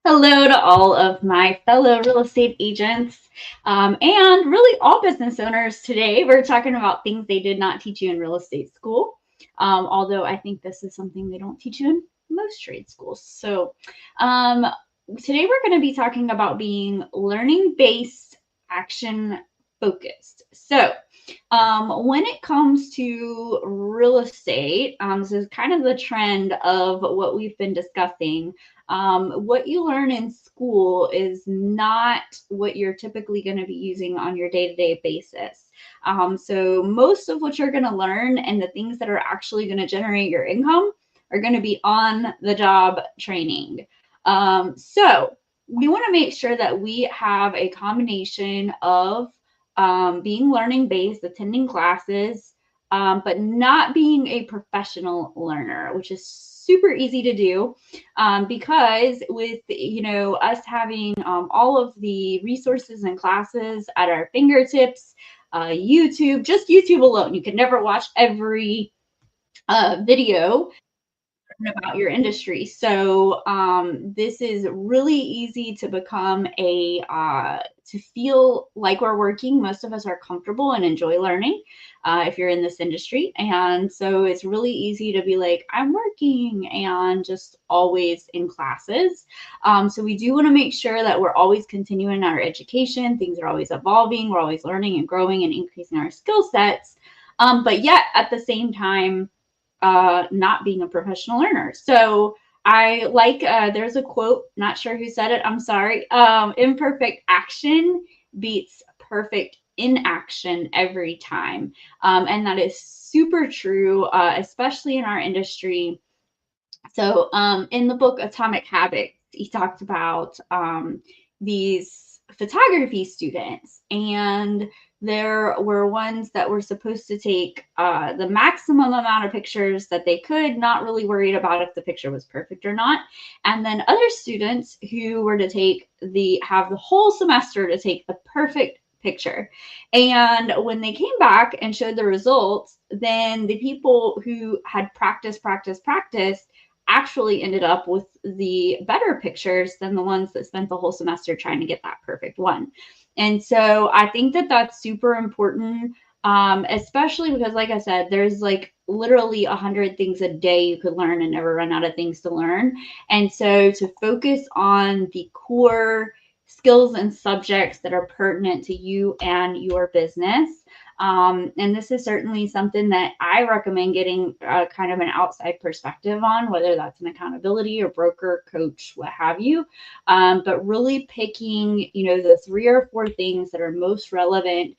Hello to all of my fellow real estate agents and really all business owners. Today, we're talking about things they did not teach you in real estate school, although I think this is something they don't teach you in most trade schools. So, um, today we're going to be talking about being learning based, action focused. When it comes to real estate, this is kind of the trend of what we've been discussing. What you learn in school is not what you're typically going to be using on your day to day basis. So, most of what you're going to learn and the things that are actually going to generate your income are going to be on the job training. We want to make sure that we have a combination of being learning based, attending classes, but not being a professional learner, which is super easy to do because with us having all of the resources and classes at our fingertips, just YouTube alone, you can never watch every video about your industry. This is really easy to become to feel like we're working. Most of us are comfortable and enjoy learning if you're in this industry. And so it's really easy to be like, I'm working and just always in classes. So we do want to make sure that we're always continuing our education. Things are always evolving. We're always learning and growing and increasing our skill sets. But yet at the same time, not being a professional learner. So I like, there's a quote, not sure who said it, I'm sorry. Imperfect action beats perfect inaction every time. And that is super true, especially in our industry. In the book Atomic Habits, he talked about these photography students, and there were ones that were supposed to take the maximum amount of pictures that they could, not really worried about if the picture was perfect or not. And then other students who were to have the whole semester to take the perfect picture. And when they came back and showed the results, then the people who had practiced actually ended up with the better pictures than the ones that spent the whole semester trying to get that perfect one. And so I think that that's super important, especially because, like I said, there's like literally 100 things a day you could learn and never run out of things to learn. And so to focus on the core skills and subjects that are pertinent to you and your business. And this is certainly something that I recommend getting kind of an outside perspective on, whether that's an accountability or broker, coach, what have you. But really picking, the 3 or 4 things that are most relevant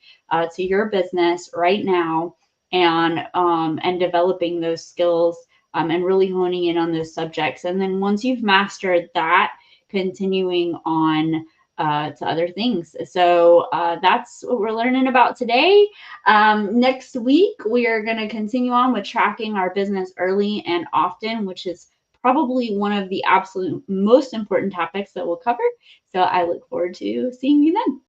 to your business right now, and developing those skills, and really honing in on those subjects. And then once you've mastered that, continuing on to other things. So that's what we're learning about today. Next week, we are going to continue on with tracking our business early and often, which is probably one of the absolute most important topics that we'll cover. So I look forward to seeing you then.